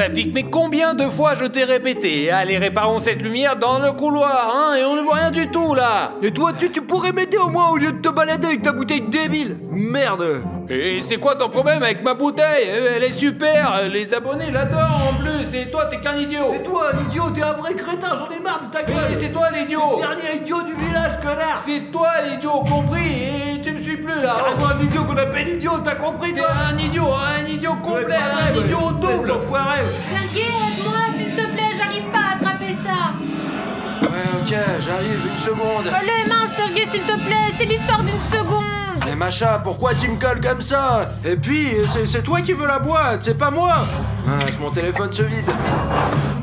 Safik, mais combien de fois je t'ai répété? Allez, réparons cette lumière dans le couloir, hein, et on ne voit rien du tout, là. Et toi, tu pourrais m'aider au moins au lieu de te balader avec ta bouteille débile. Merde. Et c'est quoi ton problème avec ma bouteille? Elle est super, les abonnés l'adorent en plus, et toi, t'es qu'un idiot. C'est toi, l'idiot, t'es un vrai crétin, j'en ai marre de ta gueule. Et c'est toi l'idiot. Dernier idiot du village, connard. C'est toi l'idiot, compris, et tu me suis plus, là. Carrément un idiot qu'on appelle idiot, t'as compris, T'es toi? un idiot complet, Ouais, un idiot au double. L'enfoiré. Sergueï, aide-moi, s'il te plaît, j'arrive pas à attraper ça. Ouais, ok, j'arrive, une seconde. Allez, mince, Sergueï, s'il te plaît, c'est l'histoire d'une seconde. Mais Macha, pourquoi tu me colles comme ça? Et puis, c'est toi qui veux la boîte, c'est pas moi. Mince, mon téléphone se vide.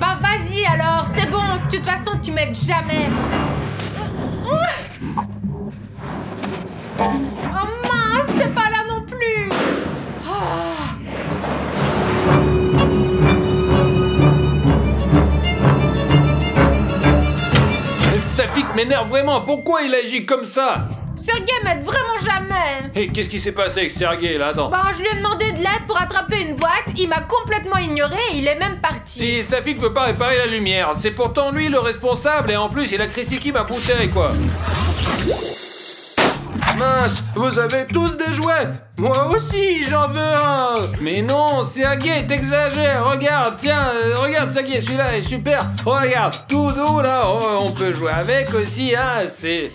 Bah vas-y alors, c'est bon, de toute façon tu m'aides jamais. Oh mince, c'est pas là non plus. Safik m'énerve vraiment, pourquoi il agit comme ça? Sergueï m'aide vraiment jamais. Et qu'est-ce qui s'est passé avec Sergueï là? Attends. Bah je lui ai demandé de l'aide pour attraper une boîte, il m'a complètement ignoré et il est même parti. Et Safik veut pas réparer la lumière, c'est pourtant lui le responsable et en plus il a critiqué ma bouteille quoi. Mince, vous avez tous des jouets. Moi aussi, j'en veux un. Mais non, Sergueï, t'exagères, regarde, tiens, regarde Sergueï, celui-là est super. Oh, regarde, tout doux là, oh, on peut jouer avec aussi, hein, c'est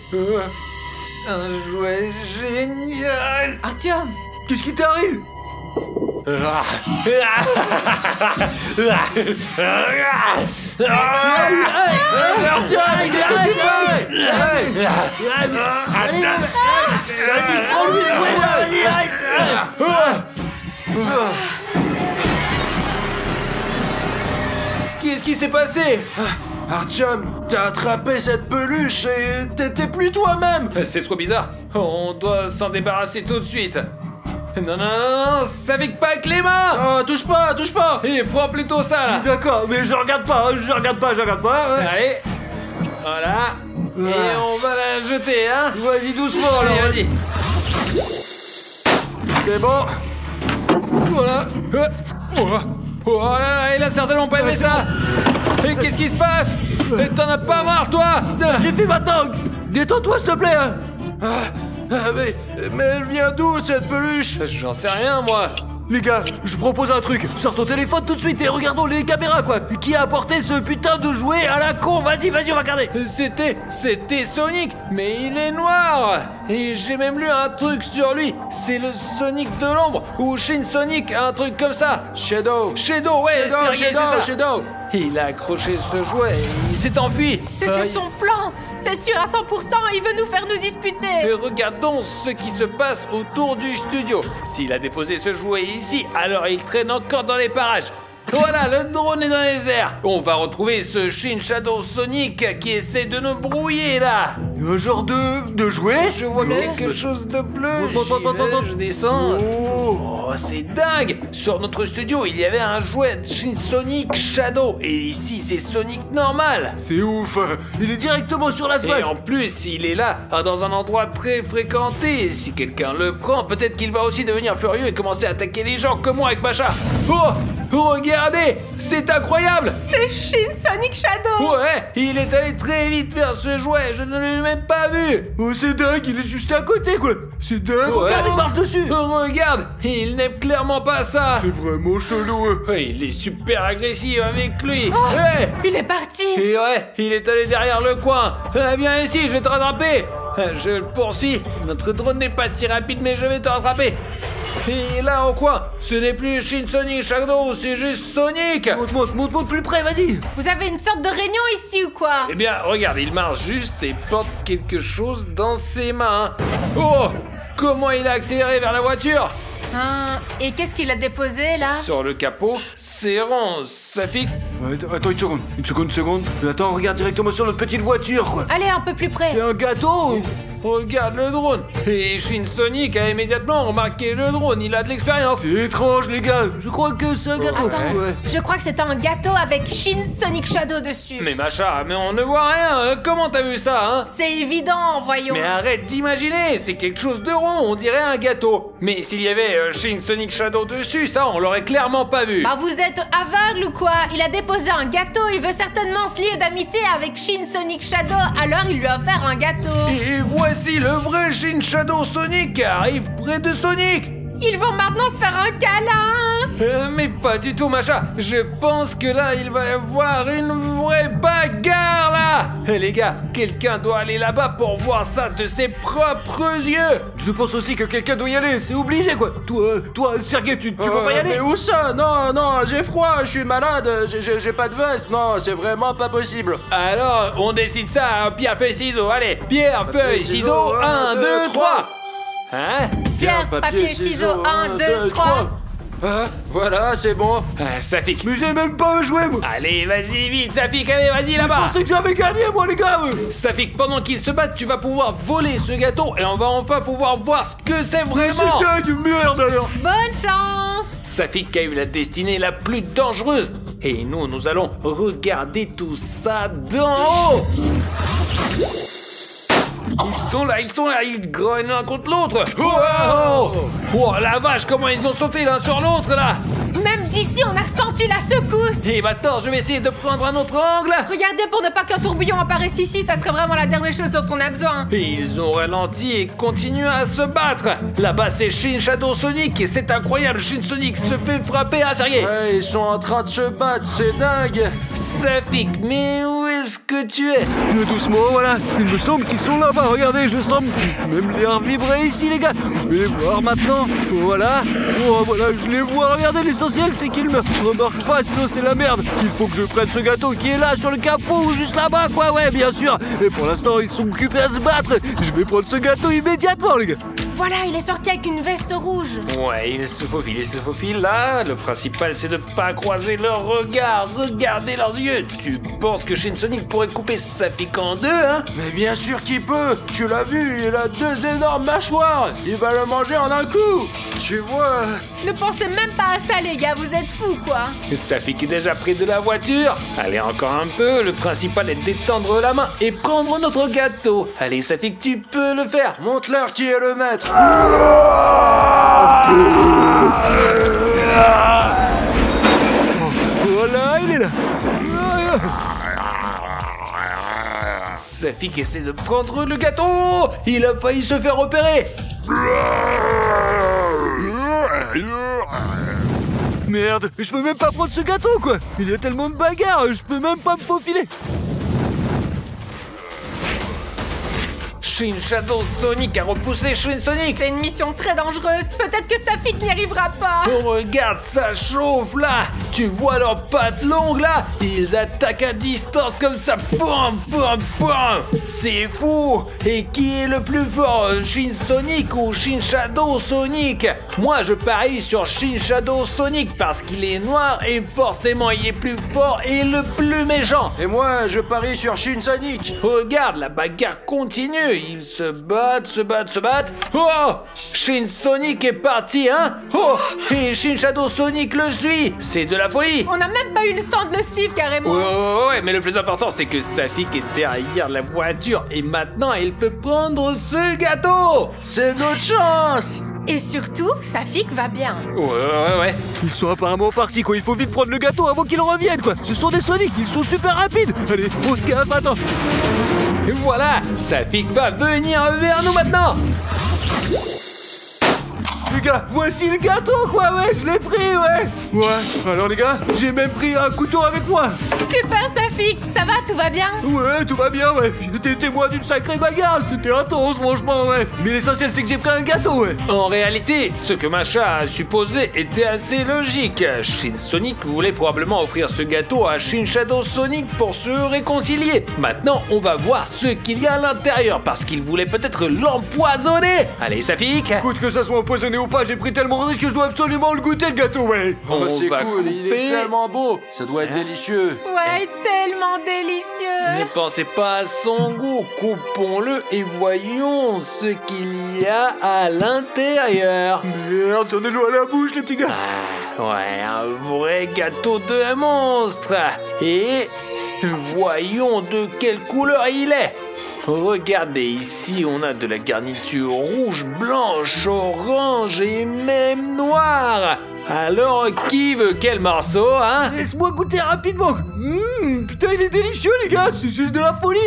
un jouet génial. Artyom, Qu'est-ce qui t'arrive? Artyom, qu'est-ce que tu fais? Vas-y, prends-lui le jouet, vas-y, arrête. Qu'est-ce qui s'est passé? Artyom, t'as attrapé cette peluche et t'étais plus toi-même. C'est trop bizarre, on doit s'en débarrasser tout de suite. Non, non, non, non, Safik pas avec les mains. Oh, touche pas, touche pas. Et prends plutôt ça là. D'accord, mais je regarde pas. Allez, voilà. Et on va la jeter, hein. Vas-y, doucement, Allez, alors. vas-y. C'est bon. Voilà. Oh là là, il a certainement pas aimé ça. Et qu'est-ce qui se passe? T'en as pas marre, toi? J'ai fait maintenant. Détends-toi, s'il te plaît. Hein. Mais elle vient d'où cette peluche? J'en sais rien, moi. Les gars, je propose un truc. Sors ton téléphone tout de suite et regardons les caméras, quoi. Qui a apporté ce putain de jouet à la con? Vas-y, on va regarder. C'était Sonic, mais il est noir. Et j'ai même lu un truc sur lui. C'est le Sonic de l'ombre ou Shin Sonic, un truc comme ça. Shadow, Ouais, Sergueï, c'est ça. Shadow. Il a accroché ce jouet et il s'est enfui. c'était son plan. C'est sûr à 100%, il veut nous faire nous disputer. Et regardons ce qui se passe autour du studio. S'il a déposé ce jouet ici, alors il traîne encore dans les parages. Voilà, le drone est dans les airs. On va retrouver ce Shin Shadow Sonic qui essaie de nous brouiller là. Un genre de jouet? Je vois quelque chose de bleu. Bon, Je descends. Oh. Oh, c'est dingue! Sur notre studio, il y avait un jouet Shin Sonic Shadow. Et ici, c'est Sonic normal. C'est ouf. Il est directement sur Et l'asphalte. en plus, il est là, dans un endroit très fréquenté. Si quelqu'un le prend, peut-être qu'il va aussi devenir furieux et commencer à attaquer les gens comme moi avec Macha. Oh! Regardez! C'est incroyable! C'est Shin Sonic Shadow. Ouais! Il est allé très vite vers ce jouet, je ne l'ai même pas vu! Oh, c'est dingue, il est juste à côté, quoi. C'est dingue. Ouais. Regarde, il marche dessus. Regarde! Il n'aime clairement pas ça! C'est vraiment chelou. Hein. Ouais, il est super agressif avec lui! Oh, Hey! il est parti. Et ouais, il est allé derrière le coin! Viens ici, je vais te rattraper! Je le poursuis! Notre drone n'est pas si rapide, mais je vais te rattraper! Et là au coin, ce n'est plus Shin Sonic Shadow, c'est juste Sonic! Monte plus près, vas-y. Vous avez une sorte de réunion ici ou quoi? Eh bien, regarde, il marche juste et porte quelque chose dans ses mains. Oh! Comment il a accéléré vers la voiture? Et qu'est-ce qu'il a déposé là? Sur le capot, c'est rond, Safik. Attends une seconde. Attends, regarde directement sur notre petite voiture, quoi. Allez, un peu plus près. C'est un gâteau. Regarde le drone. Et Shin Sonic a immédiatement remarqué le drone, il a de l'expérience. C'est étrange, les gars. Je crois que c'est un gâteau. Attends, Ouais. je crois que c'est un gâteau avec Shin Sonic Shadow dessus. Mais Macha, mais on ne voit rien. Comment t'as vu ça, hein? C'est évident, voyons. Mais arrête d'imaginer, c'est quelque chose de rond, on dirait un gâteau. Mais s'il y avait Shin Sonic Shadow dessus, ça on l'aurait clairement pas vu. Bah vous êtes aveugle ou quoi? Il a déposé un gâteau, il veut certainement se lier d'amitié avec Shin Sonic Shadow, alors il lui a offert un gâteau. Et voici le vrai Shin Shadow Sonic qui arrive près de Sonic. Ils vont maintenant se faire un câlin. Mais pas du tout, Macha. Je pense que là, il va y avoir une vraie bagarre, là. Les gars, quelqu'un doit aller là-bas pour voir ça de ses propres yeux. Je pense aussi que quelqu'un doit y aller, c'est obligé, quoi. Toi, Sergei, tu peux pas y aller? Mais où ça? Non, j'ai froid, je suis malade, j'ai pas de veste, non, c'est vraiment pas possible. Alors, on décide ça, pierre, feuille, ciseaux. Allez, pierre, feuille, ciseaux, 1, 2, 3. Hein? Pierre, papier, ciseaux, 1, 2, 3. Voilà, c'est bon. Safik. Mais j'ai même pas joué, moi. Allez, vas-y, vite, Safik, allez, vas-y Je là-bas. pensais que j'avais gagné, moi, les gars. Safik, pendant qu'ils se battent, tu vas pouvoir voler ce gâteau et on va enfin pouvoir voir ce que c'est vraiment. C'est dingue, merde, alors. Bonne chance. Safik a eu la destinée la plus dangereuse. Et nous allons regarder tout ça d'en haut. Ils sont là, ils grognent l'un contre l'autre. Oh la vache, comment ils ont sauté l'un sur l'autre là. Même d'ici, on a ressenti la secousse. Et maintenant, je vais essayer de prendre un autre angle. Regardez pour ne pas qu'un tourbillon apparaisse ici, ça serait vraiment la dernière chose dont on a besoin. Et ils ont ralenti et continuent à se battre. Là-bas, c'est Shin Shadow Sonic et c'est incroyable. Shin Sonic se fait frapper à Sergei. Ouais, ils sont en train de se battre, c'est dingue. Safik, mais où est-ce que tu es? Doucement, voilà. Il me semble qu'ils sont là-bas. Regardez, je sens même l'air vibrer ici, les gars. Je vais les voir maintenant. Voilà. Oh, voilà, je les vois. Regardez, l'essentiel, c'est qu'ils me remorquent pas, sinon c'est la merde. Il faut que je prenne ce gâteau qui est là, sur le capot, ou juste là-bas, quoi. Ouais, bien sûr. Et pour l'instant, ils sont occupés à se battre. Je vais prendre ce gâteau immédiatement, les gars. Voilà, il est sorti avec une veste rouge. Ouais, il se faufile là. Le principal, c'est de pas croiser leurs regards. Regardez leurs yeux. Tu penses que Shin Sonic pourrait couper Safik en deux, hein? Mais bien sûr qu'il peut. Tu l'as vu, il a 2 énormes mâchoires. Il va le manger en un coup. Tu vois. Ne pensez même pas à ça, les gars, vous êtes fous, quoi. Safik est déjà pris de la voiture. Allez, encore un peu. Le principal est d'étendre la main et prendre notre gâteau. Allez, Safik, tu peux le faire. Montre-leur qui est le maître. Voilà, il est là. Safik essaie de prendre le gâteau. Il a failli se faire repérer. Merde, je peux même pas prendre ce gâteau, quoi. Il y a tellement de bagarres, je peux même pas me faufiler. Shin Shadow Sonic a repoussé Shin Sonic. C'est une mission très dangereuse. Peut-être que Safik n'y arrivera pas. Oh, regarde, ça chauffe là. Tu vois leurs pattes longues là. Ils attaquent à distance comme ça. Boum, boum, boum. C'est fou. Et qui est le plus fort, Shin Sonic ou Shin Shadow Sonic? Moi, je parie sur Shin Shadow Sonic parce qu'il est noir et forcément il est plus fort et le plus méchant. Et moi, je parie sur Shin Sonic. Regarde, la bagarre continue. Ils se battent. Oh! Shin Sonic est parti, hein? Oh! Et Shin Shadow Sonic le suit. C'est de la folie. On n'a même pas eu le temps de le suivre, carrément. Ouais, mais le plus important, c'est que Safik est derrière la voiture et maintenant, il peut prendre ce gâteau. C'est notre chance. Et surtout, Safik va bien. Ouais. Ils sont apparemment partis, quoi. Il faut vite prendre le gâteau avant qu'ils reviennent, quoi. Ce sont des Sonic, ils sont super rapides. Allez, on se casse maintenant. Et voilà, Safik va venir vers nous maintenant. Les gars, voici le gâteau, quoi, ouais, je l'ai pris, ouais. Ouais, alors les gars, j'ai même pris un couteau avec moi. Super, Safik. Ça va, tout va bien? Ouais, tout va bien, ouais. J'étais témoin d'une sacrée bagarre, c'était intense, franchement, ouais. Mais l'essentiel, c'est que j'ai pris un gâteau, ouais. En réalité, ce que Macha a supposé était assez logique. Shin Sonic voulait probablement offrir ce gâteau à Shin Shadow Sonic pour se réconcilier. Maintenant, on va voir ce qu'il y a à l'intérieur parce qu'il voulait peut-être l'empoisonner. Allez, Safik. Écoute, que ça soit empoisonné ou pas, j'ai pris tellement de risques que je dois absolument le goûter, le gâteau. ouais. Oh, c'est va cool, il couper. est tellement beau. Ça doit être délicieux. Ouais, tellement délicieux. Ne pensez pas à son goût, coupons-le et voyons ce qu'il y a à l'intérieur. Merde, j'en ai l'eau à la bouche, les petits gars. Ouais, un vrai gâteau de monstre. Et voyons de quelle couleur il est. Regardez, ici on a de la garniture rouge, blanche, orange et même noire. Alors, qui veut quel morceau, hein? Laisse-moi goûter rapidement. Putain, il est délicieux, les gars. C'est juste de la folie.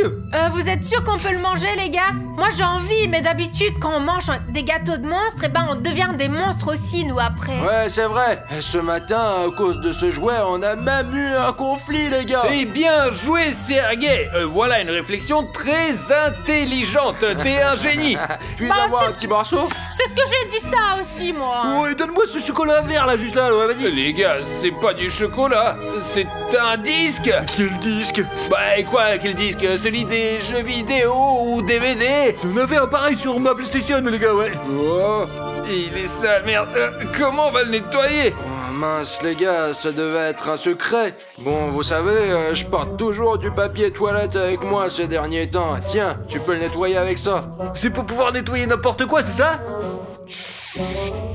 Vous êtes sûr qu'on peut le manger, les gars? Moi, j'ai envie, mais d'habitude, quand on mange des gâteaux de monstres, eh ben, on devient des monstres aussi, nous, après. Ouais, c'est vrai. Et ce matin, à cause de ce jouet, on a même eu un conflit, les gars. Eh bien joué, Sergei. Voilà une réflexion très intelligente. T'es un génie. Puis Bah, avoir c'est- un petit morceau. C'est ce que j'ai dit ça aussi, moi. Ouais, donne-moi ce chocolat vert, là, juste là. Ouais, vas-y. Les gars, c'est pas du chocolat, c'est un disque. Quel disque? Bah et quoi, quel disque? Celui des jeux vidéo ou DVD? J'en avais un pareil sur ma PlayStation, les gars, ouais. Oh, il est sale, merde. Comment on va le nettoyer? Oh, mince, les gars, ça devait être un secret. Bon, vous savez, je porte toujours du papier toilette avec moi ces derniers temps. Tiens, tu peux le nettoyer avec ça. C'est pour pouvoir nettoyer n'importe quoi, c'est ça?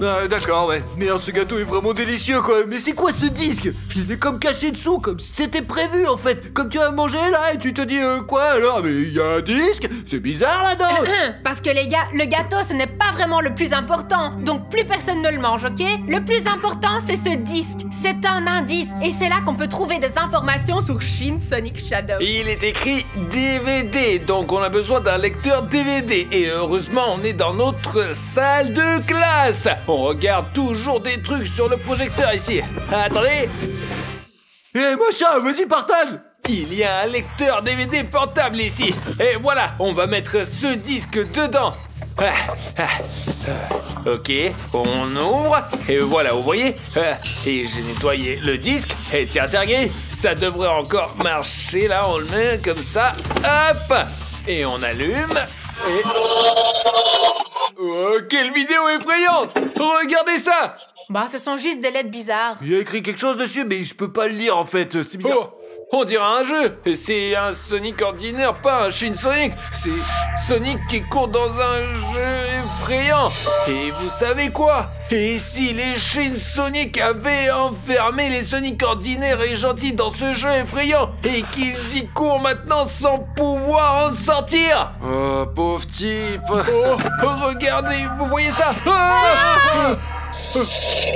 Ah, d'accord, ouais. Merde, ce gâteau est vraiment délicieux, quoi. Mais c'est quoi ce disque? Il est comme caché dessous, comme si c'était prévu, en fait. Comme tu as mangé, là, et tu te dis, quoi, alors? Mais il y a un disque? C'est bizarre, là-dedans. Parce que les gars, le gâteau, ce n'est pas vraiment le plus important. Donc plus personne ne le mange, ok? Le plus important, c'est ce disque. C'est un indice. Et c'est là qu'on peut trouver des informations sur Shin Sonic Shadow. Il est écrit DVD, donc on a besoin d'un lecteur DVD. Et heureusement, on est dans notre salle de classe. On regarde toujours des trucs sur le projecteur ici. Attendez, Eh, Mocha, vas-y, partage. il y a un lecteur DVD portable ici. Et voilà, on va mettre ce disque dedans. Ok, on ouvre. Et voilà, vous voyez. Et j'ai nettoyé le disque. Et tiens, Sergei, ça devrait encore marcher. Là, on le met comme ça. Hop. Et on allume. Et... Oh, quelle vidéo effrayante! Regardez ça! Bah, ce sont juste des lettres bizarres. Il y a écrit quelque chose dessus, mais je peux pas le lire, en fait. C'est bizarre. Oh! On dirait un jeu! C'est un Sonic ordinaire, pas un Shin Sonic! C'est Sonic qui court dans un jeu effrayant! Et vous savez quoi? Et si les Shin Sonic avaient enfermé les Sonic ordinaires et gentils dans ce jeu effrayant et qu'ils y courent maintenant sans pouvoir en sortir? Oh, pauvre type. Oh, regardez, vous voyez ça? Ah!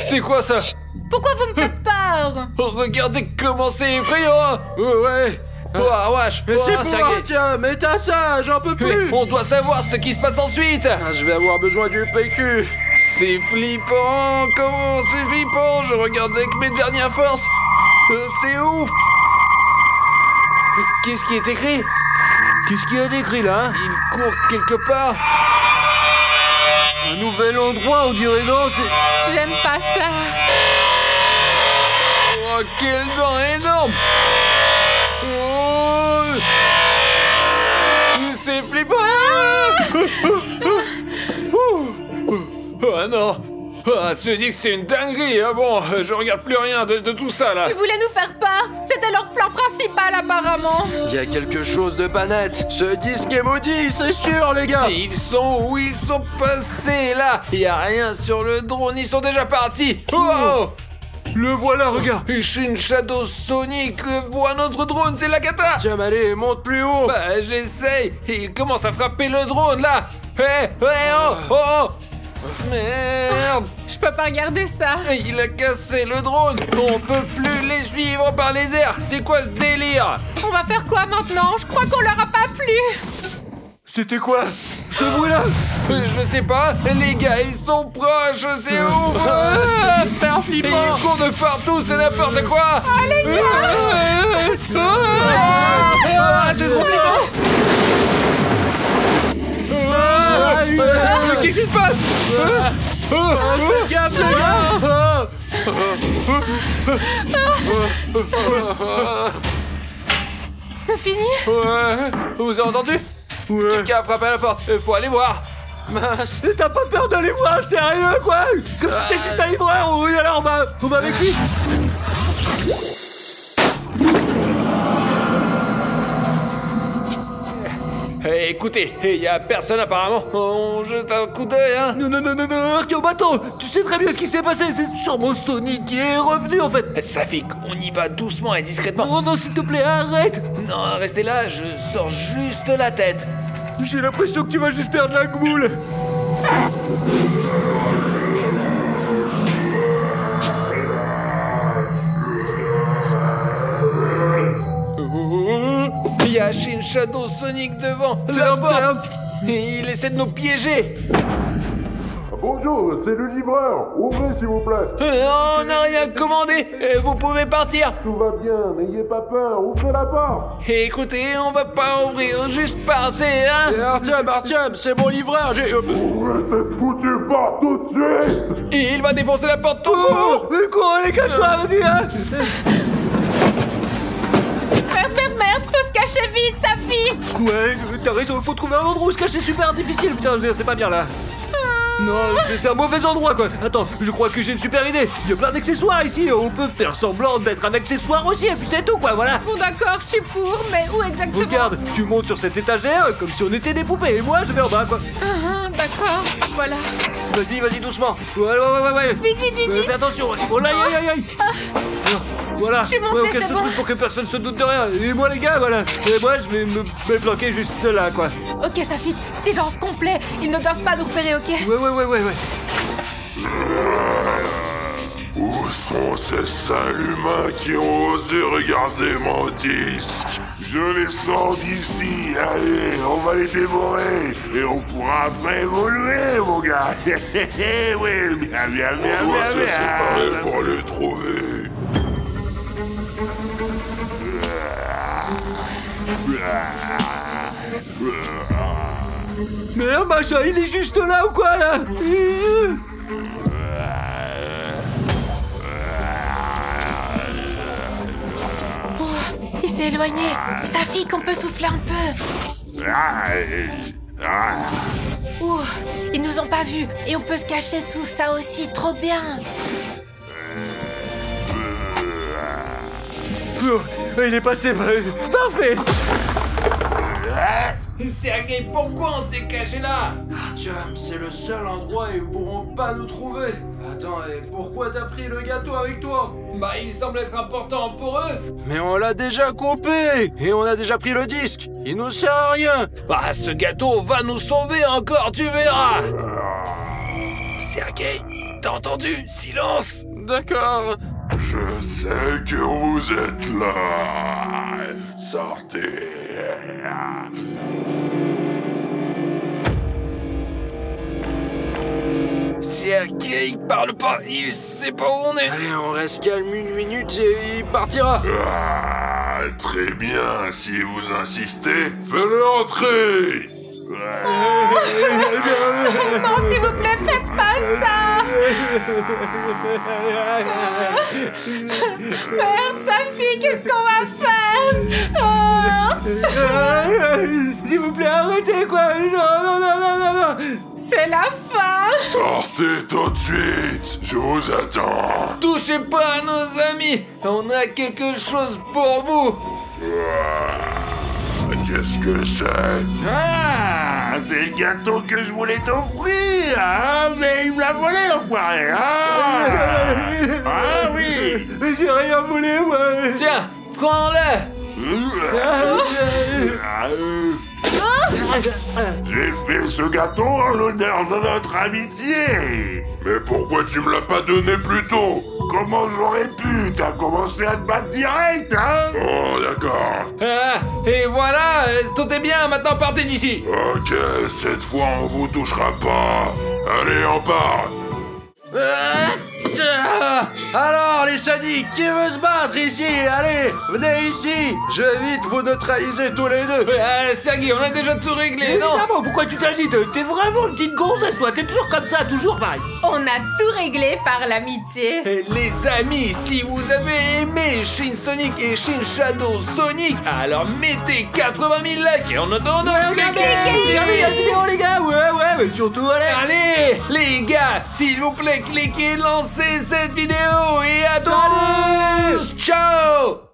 C'est quoi ça? Pourquoi vous me faites peur? Regardez comment c'est effrayant! Ouais. Oh, wesh! Mais c'est Oh, pour Sergei. un, tiens, mais t'as ça, j'en peux Mais plus. on doit savoir ce qui se passe ensuite! Ah, je vais avoir besoin du PQ. C'est flippant! Comment c'est flippant! Je regarde avec mes dernières forces! C'est ouf! Qu'est-ce qui est écrit? Qu'est-ce qu'il y a d'écrit, là, hein? Il court quelque part! Un nouvel endroit, on dirait, non? C'est... J'aime pas ça. Oh, quelle dent énorme! Oh! C'est flippant! Oh non! Ah, tu dis que c'est une dinguerie! Ah bon, je regarde plus rien de tout ça là! Ils voulaient nous faire peur. C'était leur plan principal, apparemment. Il y a quelque chose de pas net. Ce disque est maudit, c'est sûr, les gars. Et ils sont où ils sont passés là? Il y a rien sur le drone, ils sont déjà partis! Oh! Le voilà, regarde. Shin Shadow Sonic voit notre drone, c'est la cata! Tiens, allez, monte plus haut. Bah, j'essaye! Il commence à frapper le drone là! Hé! Oh! Oh! Merde! Je peux pas regarder ça. Il a cassé le drone! On peut plus les suivre par les airs! C'est quoi ce délire? On va faire quoi maintenant? Je crois qu'on leur a pas plu. C'était quoi? Ce bruit-là? Je sais pas, les gars, ils sont proches, c'est ouf! C'est hyper Et flippant. ils courent de partout, c'est n'importe quoi! les gars! C'est trop flippant! Qu'est-ce qui se passe? Fais gaffe, les gars. C'est fini? Ouais, vous avez entendu? Ouais. Quelqu'un a frappé à la porte, faut aller voir! Mince. T'as pas peur d'aller voir, sérieux, quoi? Comme si t'étais juste un livreur. Oui, alors on va avec lui. Écoutez, il y a personne apparemment. On jette un coup d'œil, hein. Non, Artyom, attends, tu sais très bien ce qui s'est passé. C'est sûrement Sonic qui est revenu, en fait. Safik, on y va doucement et discrètement. Oh non, s'il te plaît, arrête. Non, restez là, je sors juste la tête. J'ai l'impression que tu vas juste perdre la gmoule. Il y a Shin Shadow Sonic devant la porte. Et il essaie de nous piéger. Bonjour, c'est le livreur. Ouvrez s'il vous plaît. On n'a rien commandé. Vous pouvez partir. Tout va bien, n'ayez pas peur. Ouvrez la porte. Écoutez, on va pas ouvrir, juste partez, hein. Artyom, c'est mon livreur, j'ai... Ouvrez cette foutue porte tout de suite. Et il va défoncer la porte tout court. Mais cours, allez, cache-toi, vas-y, hein. Merde, faut se cacher vite, Safi. Ouais, t'as raison, il faut trouver un endroit où se cacher, super difficile, putain, je veux dire, c'est pas bien là. Non, c'est un mauvais endroit, quoi. Attends, je crois que j'ai une super idée. Il y a plein d'accessoires ici, on peut faire semblant d'être un accessoire aussi, et puis c'est tout, quoi, voilà. Bon d'accord, je suis pour, mais où exactement? Regarde, tu montes sur cette étagère comme si on était des poupées, et moi je vais en bas, quoi. D'accord, voilà. Vas-y, doucement. Ouais. Vite. Fais attention. Oh là, aïe. Voilà. Je suis montée, on casse c'est ce bon. truc pour que personne se doute de rien. Et moi, les gars, voilà. Et moi, je vais me planquer juste là, quoi. Ok, Safi, silence complet. Ils ne doivent pas nous repérer, ok? Ouais. Où sont ces sales humains qui ont osé regarder mon disque? Je les sors d'ici, allez, on va les dévorer et on pourra après évoluer, mon gars. Oui, bien. On va se séparer pour les trouver. Merde, machin, il est juste là ou quoi, là? Il s'est éloigné. Safi, qu'on peut souffler un peu. Ouh, ils nous ont pas vus et on peut se cacher sous ça aussi, trop bien. Il est passé, parfait. Sergei, pourquoi on s'est caché là? Artyom, c'est le seul endroit où ils pourront pas nous trouver. Attends, et pourquoi t'as pris le gâteau avec toi? Bah, il semble être important pour eux. Mais on l'a déjà coupé. Et on a déjà pris le disque. Il nous sert à rien. Bah, ce gâteau va nous sauver encore, tu verras. Sergei, t'as entendu? Silence. D'accord. Je sais que vous êtes là. Sortez. Sergei, il parle pas, il sait pas où on est. Allez, on reste calme une minute et il partira. Très bien, si vous insistez, fais-le entrer. Non, s'il vous plaît, faites pas ça. Merde, Safi, qu'est-ce qu'on va faire? S'il vous plaît, arrêtez, quoi. Non. C'est la fin. Sortez tout de suite, je vous attends. Touchez pas à nos amis, on a quelque chose pour vous. Qu'est-ce que c'est? Ah, c'est le gâteau que je voulais t'offrir, hein? Mais il me l'a volé, l'enfoiré, hein? Ah oui! Mais j'ai rien volé, moi. Tiens, prends-le. J'ai fait ce gâteau en l'honneur de notre amitié. Mais pourquoi tu me l'as pas donné plus tôt? Comment j'aurais pu? T'as commencé à te battre direct, hein? Oh, d'accord. Ah, et voilà, tout est bien, maintenant partez d'ici. Ok, cette fois on vous touchera pas. Allez, on part. Alors, les sadiques, qui veut se battre ici? Allez, venez ici. Je vais vite vous neutraliser tous les deux. Sergei, on a déjà tout réglé, non? Évidemment, pourquoi tu t'agites? T'es vraiment une petite gonzesse, toi. T'es toujours comme ça, toujours pareil. On a tout réglé par l'amitié. Les amis, si vous avez aimé Shin Sonic et Shin Shadow Sonic, alors mettez 80 000 likes et en attendant, Regardez la vidéo, les gars. Ouais, mais surtout, Allez, les gars, s'il vous plaît, cliquez, lancez cette vidéo et à tous. Ciao.